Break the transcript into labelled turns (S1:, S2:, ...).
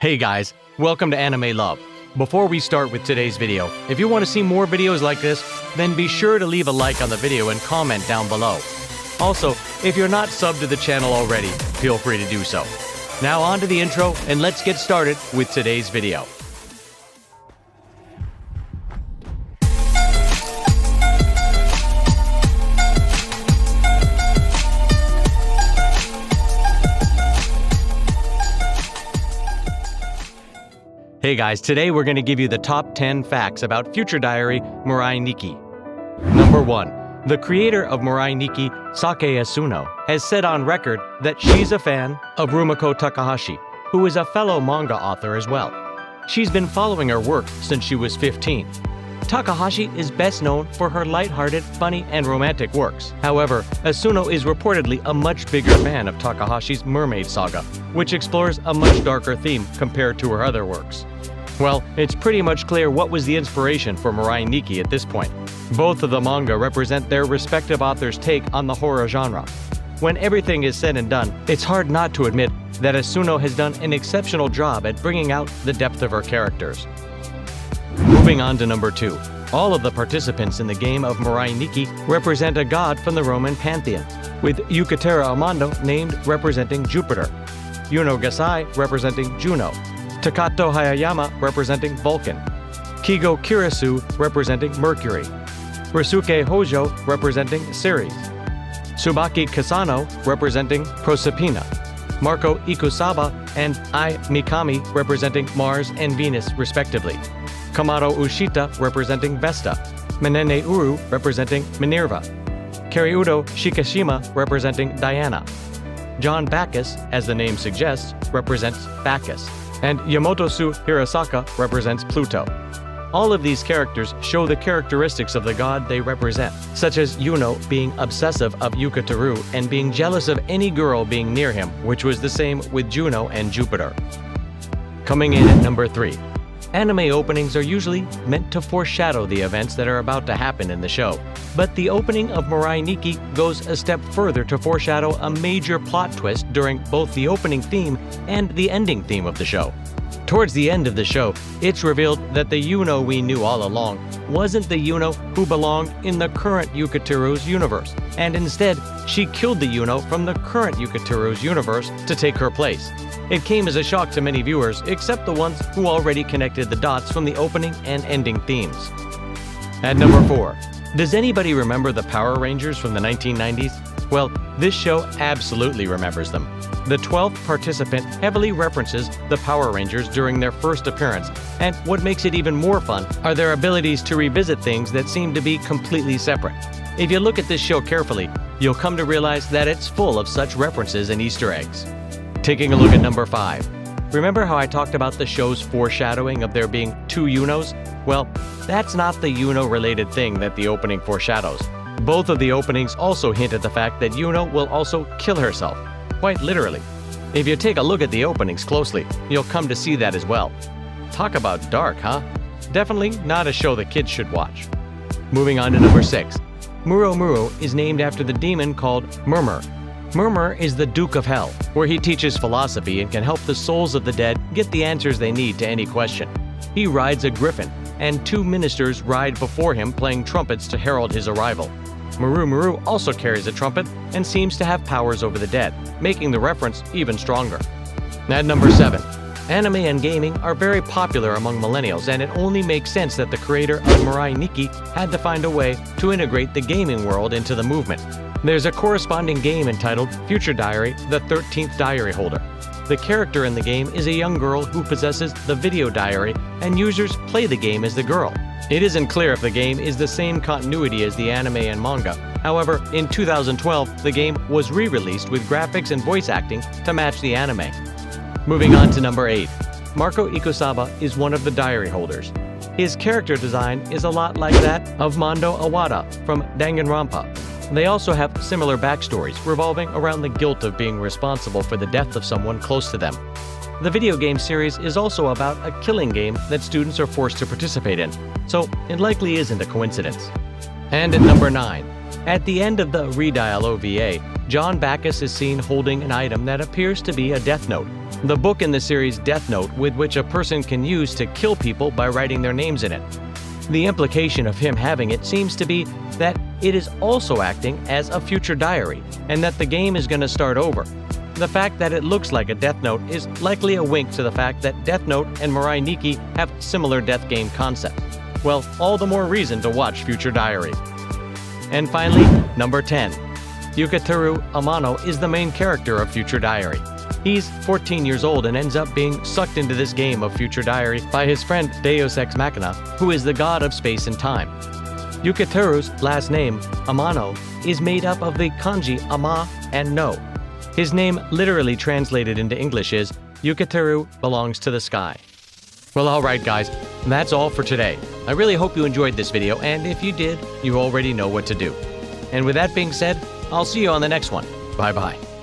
S1: Hey guys, welcome to AnimeLove. Before we start with today's video, if you want to see more videos like this, then be sure to leave a like on the video and comment down below. Also, if you're not subbed to the channel already, feel free to do so. Now on to the intro, and let's get started with today's video. Hey guys, today we're going to give you the top 10 facts about Future Diary Mirai Nikki. Number 1. The creator of Mirai Nikki, Sakae Asuno, has said on record that she's a fan of Rumiko Takahashi, who is a fellow manga author as well. She's been following her work since she was 15. Takahashi is best known for her lighthearted, funny, and romantic works. However, Asuno is reportedly a much bigger fan of Takahashi's Mermaid Saga, which explores a much darker theme compared to her other works. Well, it's pretty much clear what was the inspiration for Mirai Nikki at this point. Both of the manga represent their respective authors' take on the horror genre. When everything is said and done, it's hard not to admit that Asuno has done an exceptional job at bringing out the depth of her characters. Moving on to number 2. All of the participants in the game of Mirai Nikki represent a god from the Roman pantheon, with Yukiteru Amano named representing Jupiter, Yuno Gasai representing Juno, Takato Hayayama representing Vulcan, Kigo Kirisu representing Mercury, Risuke Hojo representing Ceres, Tsubaki Kasano representing Proserpina, Marco Ikosaba and Ai Mikami representing Mars and Venus respectively, Kamado Ushita representing Vesta, Menene Uru representing Minerva, Kariudo Shikishima representing Diana, John Bacchus, as the name suggests, represents Bacchus, and Yamotosu Hirasaka represents Pluto. All of these characters show the characteristics of the god they represent, such as Yuno being obsessive of Yukiteru and being jealous of any girl being near him, which was the same with Juno and Jupiter. Coming in at number 3. Anime openings are usually meant to foreshadow the events that are about to happen in the show, but the opening of Mirai Nikki goes a step further to foreshadow a major plot twist during both the opening theme and the ending theme of the show. Towards the end of the show, it's revealed that the Yuno we knew all along wasn't the Yuno who belonged in the current Yukiteru's universe, and instead, she killed the Yuno from the current Yukiteru's universe to take her place. It came as a shock to many viewers, except the ones who already connected the dots from the opening and ending themes. At number 4. Does anybody remember the Power Rangers from the 1990s? Well, this show absolutely remembers them. The 12th participant heavily references the Power Rangers during their first appearance, and what makes it even more fun are their abilities to revisit things that seem to be completely separate. If you look at this show carefully, you'll come to realize that it's full of such references and Easter eggs. Taking a look at number 5. Remember how I talked about the show's foreshadowing of there being 2 Yunos? Well, that's not the Yuno-related thing that the opening foreshadows. Both of the openings also hint at the fact that Yuno will also kill herself, quite literally. If you take a look at the openings closely, you'll come to see that as well. Talk about dark, huh? Definitely not a show the kids should watch. Moving on to number 6. Murumuru is named after the demon called Murumuru. Murumuru is the Duke of Hell, where he teaches philosophy and can help the souls of the dead get the answers they need to any question. He rides a griffin, and 2 ministers ride before him playing trumpets to herald his arrival. Murumuru also carries a trumpet and seems to have powers over the dead, making the reference even stronger. At number 7. Anime and gaming are very popular among millennials, and it only makes sense that the creator of Mirai Nikki had to find a way to integrate the gaming world into the movement. There's a corresponding game entitled Future Diary, the 13th Diary Holder. The character in the game is a young girl who possesses the video diary, and users play the game as the girl. It isn't clear if the game is the same continuity as the anime and manga. However, in 2012, the game was re-released with graphics and voice acting to match the anime. Moving on to number 8. Marco Ikosaba is one of the diary holders. His character design is a lot like that of Mondo Awada from Danganronpa. They also have similar backstories revolving around the guilt of being responsible for the death of someone close to them. The video game series is also about a killing game that students are forced to participate in, so it likely isn't a coincidence. And at number 9. At the end of the Redial OVA, John Backus is seen holding an item that appears to be a Death Note, the book in the series Death Note with which a person can use to kill people by writing their names in it. The implication of him having it seems to be that it is also acting as a future diary, and that the game is going to start over. The fact that it looks like a Death Note is likely a wink to the fact that Death Note and Mirai Nikki have similar death game concepts. Well, all the more reason to watch Future Diary. And finally, number 10. Yukiteru Amano is the main character of Future Diary. He's 14 years old and ends up being sucked into this game of Future Diary by his friend Deus Ex Machina, who is the god of space and time. Yukiteru's last name, Amano, is made up of the kanji Ama and No. His name literally translated into English is Yukiteru belongs to the sky. Well, alright guys, that's all for today. I really hope you enjoyed this video, and if you did, you already know what to do. And with that being said, I'll see you on the next one. Bye bye.